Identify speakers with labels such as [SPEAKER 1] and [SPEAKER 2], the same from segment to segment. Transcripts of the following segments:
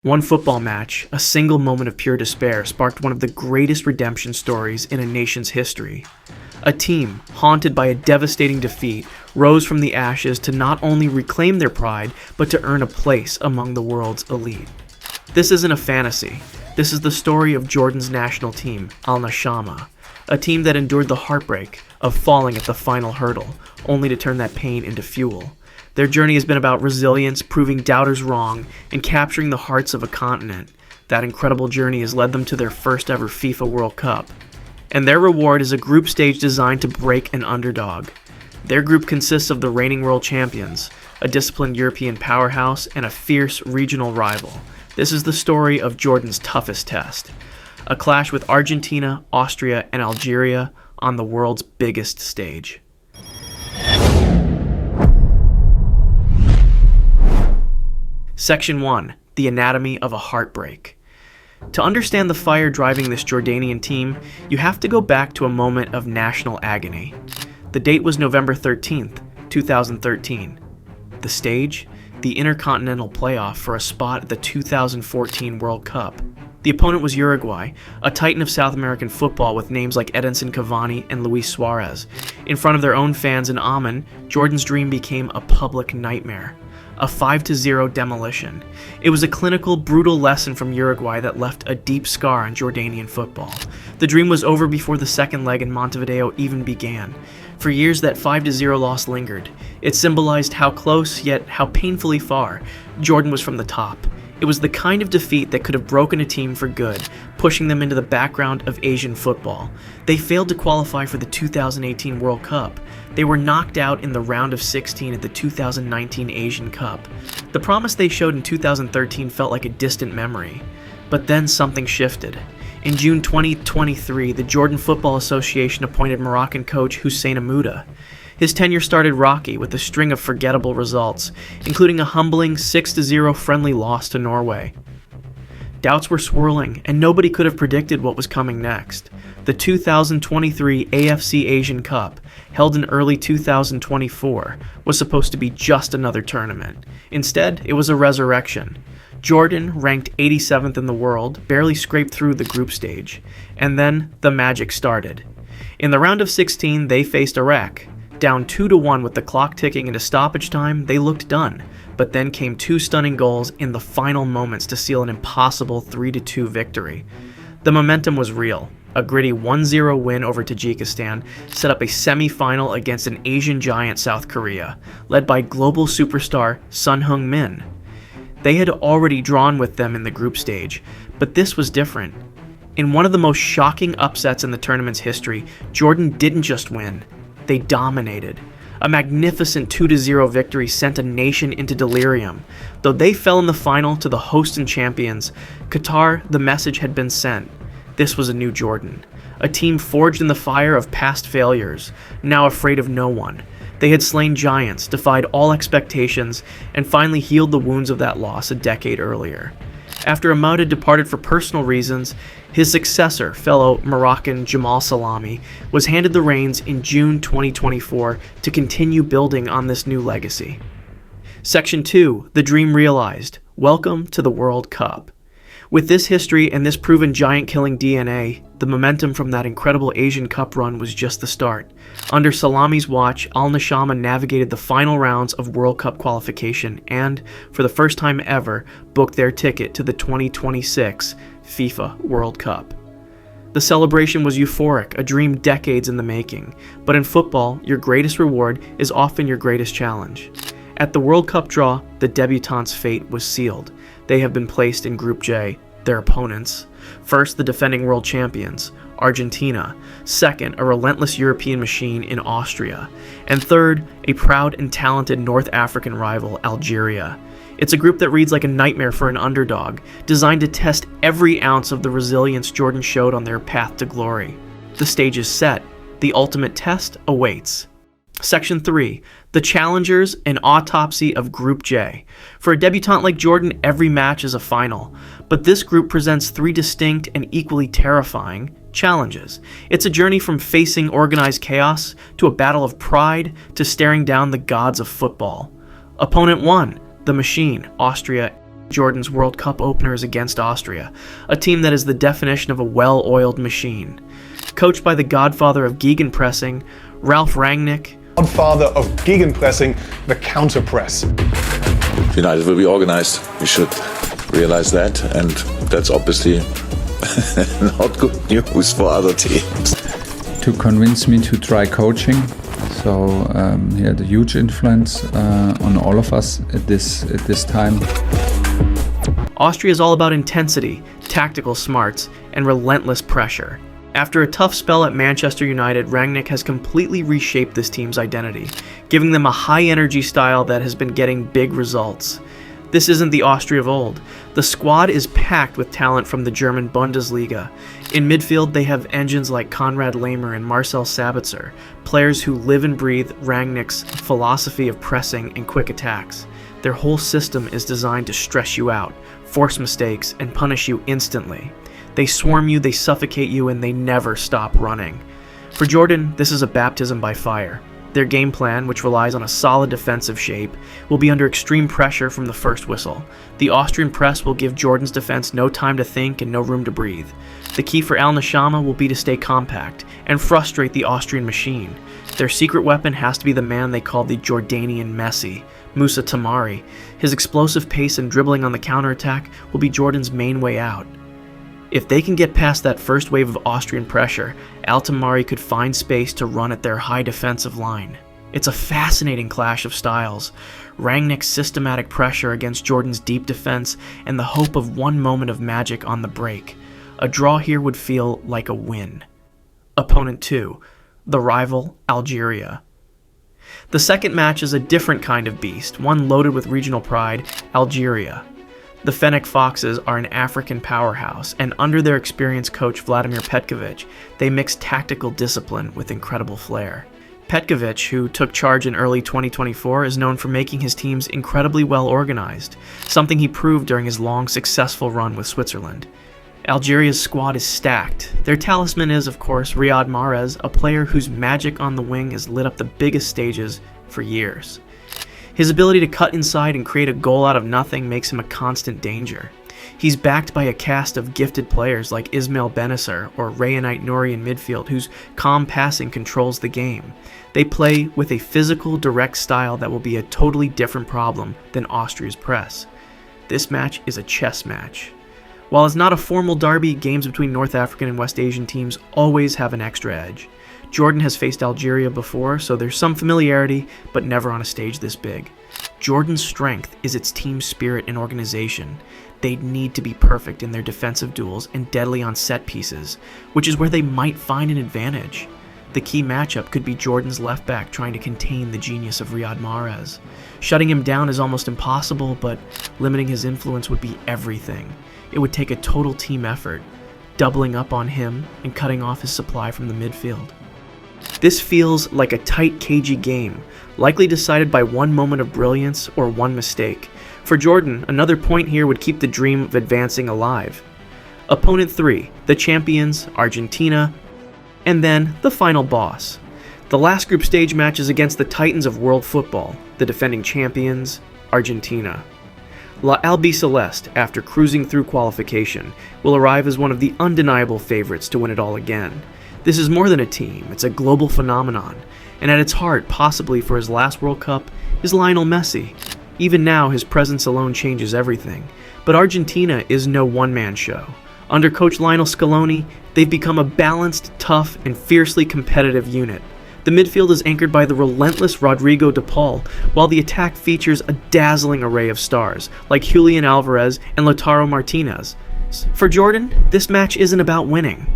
[SPEAKER 1] One football match, a single moment of pure despair, sparked one of the greatest redemption stories in a nation's history. A team, haunted by a devastating defeat, rose from the ashes to not only reclaim their pride, but to earn a place among the world's elite. This isn't a fantasy. This is the story of Jordan's national team, 𝘼𝙗𝙤𝙪, a team that endured the heartbreak of falling at the final hurdle, only to turn that pain into fuel. Their journey has been about resilience, proving doubters wrong, and capturing the hearts of a continent. That incredible journey has led them to their first ever FIFA World Cup. And their reward is a group stage designed to break an underdog. Their group consists of the reigning world champions, a disciplined European powerhouse, and a fierce regional rival. This is the story of Jordan's toughest test. A clash with Argentina, Austria, and Algeria on the world's biggest stage. Section 1. The Anatomy of a Heartbreak. To understand the fire driving this Jordanian team, you have to go back to a moment of national agony. The date was November 13th, 2013. The stage? The Intercontinental Playoff for a spot at the 2014 World Cup. The opponent was Uruguay, a titan of South American football with names like Edinson Cavani and Luis Suarez. In front of their own fans in Amman, Jordan's dream became a public nightmare. A 5-0 demolition. It was a clinical, brutal lesson from Uruguay that left a deep scar on Jordanian football. The dream was over before the second leg in Montevideo even began. For years, that 5-0 loss lingered. It symbolized how close, yet how painfully far, Jordan was from the top. It was the kind of defeat that could have broken a team for good, pushing them into the background of Asian football. They failed to qualify for the 2018 World Cup. They were knocked out in the round of 16 at the 2019 Asian Cup. The promise they showed in 2013 felt like a distant memory. But then something shifted. In June 2023, the Jordan Football Association appointed Moroccan coach 𝘼𝙗𝙤𝙪 FromNothingToGlory. His tenure started rocky with a string of forgettable results, including a humbling 6-0 friendly loss to Norway. Doubts were swirling, and nobody could have predicted what was coming next. The 2023 AFC Asian Cup, held in early 2024, was supposed to be just another tournament. Instead, it was a resurrection. Jordan, ranked 87th in the world, barely scraped through the group stage. And then, the magic started. In the round of 16, they faced Iraq. Down 2-1 with the clock ticking into stoppage time, they looked done. But then came two stunning goals in the final moments to seal an impossible 3-2 victory. The momentum was real. A gritty 1-0 win over Tajikistan set up a semi-final against an Asian giant South Korea, led by global superstar Son Heung-min. They had already drawn with them in the group stage, but this was different. In one of the most shocking upsets in the tournament's history, Jordan didn't just win, they dominated. A magnificent 2-0 victory sent a nation into delirium. Though they fell in the final to the host and champions, Qatar, the message had been sent. This was a new Jordan. A team forged in the fire of past failures, now afraid of no one. They had slain giants, defied all expectations, and finally healed the wounds of that loss a decade earlier. After Ahmad had departed for personal reasons, his successor, fellow Moroccan Jamal Salami, was handed the reins in June 2024 to continue building on this new legacy. Section 2. The Dream Realized. Welcome to the World Cup. With this history and this proven giant-killing DNA, the momentum from that incredible Asian Cup run was just the start. Under Salami's watch, 𝘼𝙗𝙤𝙪 navigated the final rounds of World Cup qualification and, for the first time ever, booked their ticket to the 2026 FIFA World Cup. The celebration was euphoric, a dream decades in the making. But in football, your greatest reward is often your greatest challenge. At the World Cup draw, the debutants' fate was sealed. They have been placed in Group J, their opponents. First, the defending world champions, Argentina. Second, a relentless European machine in Austria. And third, a proud and talented North African rival, Algeria. It's a group that reads like a nightmare for an underdog, designed to test every ounce of the resilience Jordan showed on their path to glory. The stage is set. The ultimate test awaits. Section 3. The Challengers, an autopsy of Group J. For a debutant like Jordan, every match is a final. But this group presents three distinct and equally terrifying challenges. It's a journey from facing organized chaos to a battle of pride to staring down the gods of football. Opponent 1, the Machine, Austria. Jordan's World Cup opener is against Austria, a team that is the definition of a well-oiled machine. Coached by the godfather of gegenpressing, Ralf Rangnick,
[SPEAKER 2] godfather of gegenpressing, the counter press.
[SPEAKER 3] United will be organized. We should realize that, and that's obviously not good news for other teams.
[SPEAKER 4] To convince me to try coaching, so he had a huge influence on all of us at this time.
[SPEAKER 1] Austria is all about intensity, tactical smarts, and relentless pressure. After a tough spell at Manchester United, Rangnick has completely reshaped this team's identity, giving them a high-energy style that has been getting big results. This isn't the Austria of old. The squad is packed with talent from the German Bundesliga. In midfield, they have engines like Konrad Laimer and Marcel Sabitzer, players who live and breathe Rangnick's philosophy of pressing and quick attacks. Their whole system is designed to stress you out, force mistakes, and punish you instantly. They swarm you, they suffocate you, and they never stop running. For Jordan, this is a baptism by fire. Their game plan, which relies on a solid defensive shape, will be under extreme pressure from the first whistle. The Austrian press will give Jordan's defense no time to think and no room to breathe. The key for 𝘼𝙗𝙗𝙪 will be to stay compact and frustrate the Austrian machine. Their secret weapon has to be the man they call the Jordanian Messi, Moussa Tamari. His explosive pace and dribbling on the counterattack will be Jordan's main way out. If they can get past that first wave of Austrian pressure, 𝘼𝙗𝙗𝙪 could find space to run at their high defensive line. It's a fascinating clash of styles. Rangnick's systematic pressure against Jordan's deep defense and the hope of one moment of magic on the break. A draw here would feel like a win. Opponent 2, the rival Algeria. The second match is a different kind of beast, one loaded with regional pride, Algeria. The Fennec Foxes are an African powerhouse, and under their experienced coach Vladimir Petkovic, they mix tactical discipline with incredible flair. Petkovic, who took charge in early 2024, is known for making his teams incredibly well organized, something he proved during his long, successful run with Switzerland. Algeria's squad is stacked. Their talisman is, of course, 𝘼𝙗𝙗𝙪, a player whose magic on the wing has lit up the biggest stages for years. His ability to cut inside and create a goal out of nothing makes him a constant danger. He's backed by a cast of gifted players like Ismail Benacer or Rehanite Nouri in midfield, whose calm passing controls the game. They play with a physical, direct style that will be a totally different problem than Austria's press. This match is a chess match. While it's not a formal derby, games between North African and West Asian teams always have an extra edge. Jordan has faced Algeria before, so there's some familiarity, but never on a stage this big. Jordan's strength is its team spirit and organization. They need to be perfect in their defensive duels and deadly on set pieces, which is where they might find an advantage. The key matchup could be Jordan's left back trying to contain the genius of Riyad Mahrez. Shutting him down is almost impossible, but limiting his influence would be everything. It would take a total team effort, doubling up on him and cutting off his supply from the midfield. This feels like a tight, cagey game, likely decided by one moment of brilliance or one mistake. For Jordan, another point here would keep the dream of advancing alive. Opponent 3, the champions, Argentina, and then the final boss. The last group stage match is against the titans of world football, the defending champions, Argentina. 𝘼𝙗𝙗𝙪, after cruising through qualification, will arrive as one of the undeniable favorites to win it all again. This is more than a team, it's a global phenomenon, and at its heart, possibly for his last World Cup, is Lionel Messi. Even now, his presence alone changes everything, but Argentina is no one-man show. Under coach Lionel Scaloni, they've become a balanced, tough, and fiercely competitive unit. The midfield is anchored by the relentless Rodrigo de Paul, while the attack features a dazzling array of stars, like Julian Alvarez and Lautaro Martinez. For Jordan, this match isn't about winning.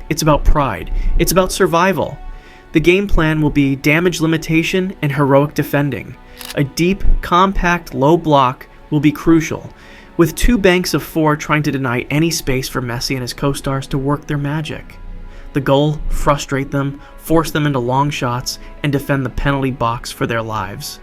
[SPEAKER 1] It's about pride. It's about survival. The game plan will be damage limitation and heroic defending. A deep, compact, low block will be crucial, with two banks of four trying to deny any space for Messi and his co-stars to work their magic. The goal, frustrate them, force them into long shots, and defend the penalty box for their lives.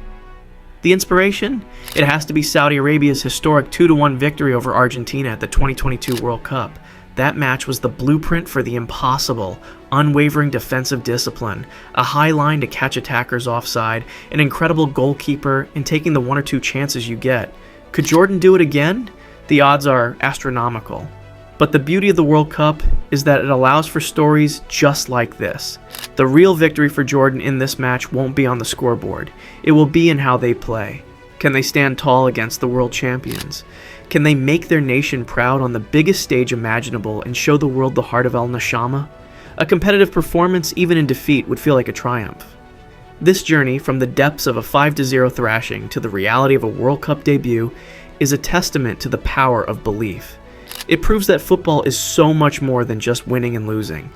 [SPEAKER 1] The inspiration? It has to be Saudi Arabia's historic 2-1 victory over Argentina at the 2022 World Cup. That match was the blueprint for the impossible, unwavering defensive discipline, a high line to catch attackers offside, an incredible goalkeeper, and taking the one or two chances you get. Could Jordan do it again? The odds are astronomical. But the beauty of the World Cup is that it allows for stories just like this. The real victory for Jordan in this match won't be on the scoreboard. It will be in how they play. Can they stand tall against the world champions? Can they make their nation proud on the biggest stage imaginable and show the world the heart of 𝘼𝙗𝙗𝙪? A competitive performance, even in defeat, would feel like a triumph. This journey from the depths of a 5-0 thrashing to the reality of a World Cup debut is a testament to the power of belief. It proves that football is so much more than just winning and losing.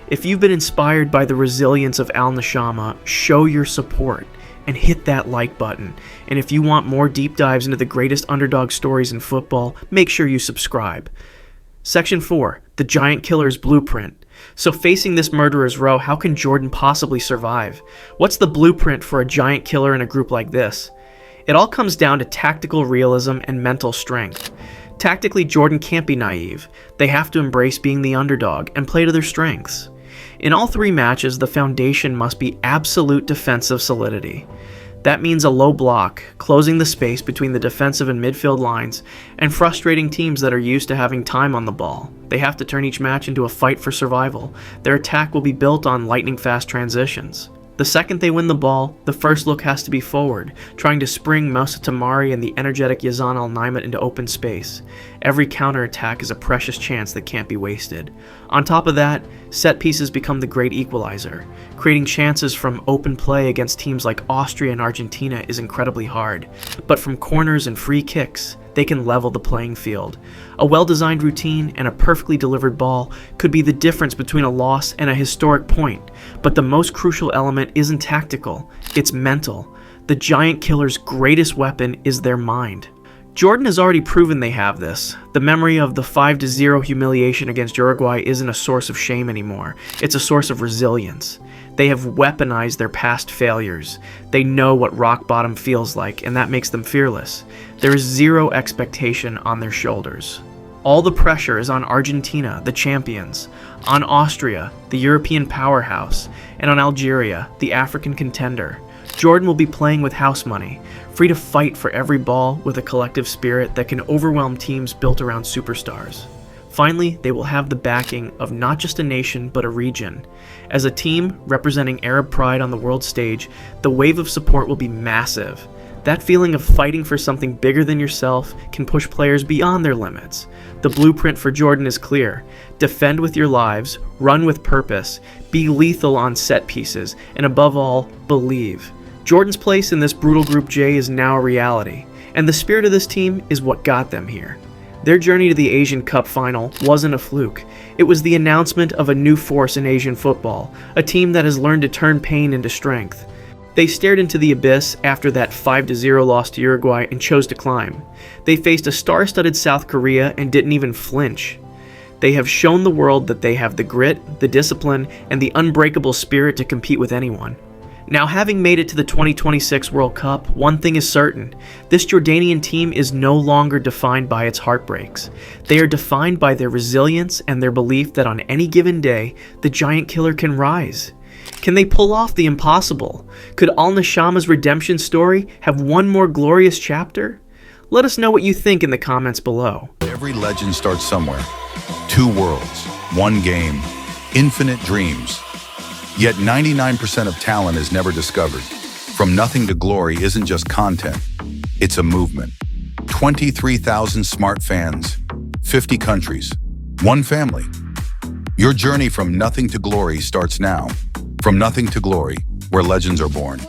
[SPEAKER 1] If you've been inspired by the resilience of 𝘼𝙗𝙗𝙪, show your support and hit that like button. And if you want more deep dives into the greatest underdog stories in football, make sure you subscribe. Section 4, the Giant Killer's Blueprint. So facing this murderer's row, how can Jordan possibly survive? What's the blueprint for a giant killer in a group like this? It all comes down to tactical realism and mental strength. Tactically, Jordan can't be naive. They have to embrace being the underdog and play to their strengths. In all three matches, the foundation must be absolute defensive solidity. That means a low block, closing the space between the defensive and midfield lines, and frustrating teams that are used to having time on the ball. They have to turn each match into a fight for survival. Their attack will be built on lightning-fast transitions. The second they win the ball, the first look has to be forward, trying to spring Moussa Tamari and the energetic Yazan Al-Naimat into open space. Every counterattack is a precious chance that can't be wasted. On top of that, set pieces become the great equalizer. Creating chances from open play against teams like Austria and Argentina is incredibly hard, but from corners and free kicks, they can level the playing field. A well-designed routine and a perfectly delivered ball could be the difference between a loss and a historic point, but the most crucial element isn't tactical, it's mental. The giant killer's greatest weapon is their mind. Jordan has already proven they have this. The memory of the 5-0 humiliation against Uruguay isn't a source of shame anymore, it's a source of resilience. They have weaponized their past failures. They know what rock bottom feels like, and that makes them fearless. There is zero expectation on their shoulders. All the pressure is on Argentina, the champions, on Austria, the European powerhouse, and on Algeria, the African contender. Jordan will be playing with house money, free to fight for every ball with a collective spirit that can overwhelm teams built around superstars. Finally, they will have the backing of not just a nation, but a region. As a team representing Arab pride on the world stage, the wave of support will be massive. That feeling of fighting for something bigger than yourself can push players beyond their limits. The blueprint for Jordan is clear. Defend with your lives, run with purpose, be lethal on set pieces, and above all, believe. Jordan's place in this brutal Group J is now a reality, and the spirit of this team is what got them here. Their journey to the Asian Cup final wasn't a fluke. It was the announcement of a new force in Asian football, a team that has learned to turn pain into strength. They stared into the abyss after that 5-0 loss to Uruguay and chose to climb. They faced a star-studded South Korea and didn't even flinch. They have shown the world that they have the grit, the discipline, and the unbreakable spirit to compete with anyone. Now, having made it to the 2026 World Cup, one thing is certain. This Jordanian team is no longer defined by its heartbreaks. They are defined by their resilience and their belief that on any given day, the giant killer can rise. Can they pull off the impossible? Could 𝘼𝙗𝙗𝙪's redemption story have one more glorious chapter? Let us know what you think in the comments below.
[SPEAKER 5] Every legend starts somewhere. Two worlds, one game, infinite dreams. Yet 99% of talent is never discovered. From Nothing to Glory isn't just content, it's a movement. 23,000 smart fans, 50 countries, one family. Your journey from nothing to glory starts now. From Nothing to Glory, where legends are born.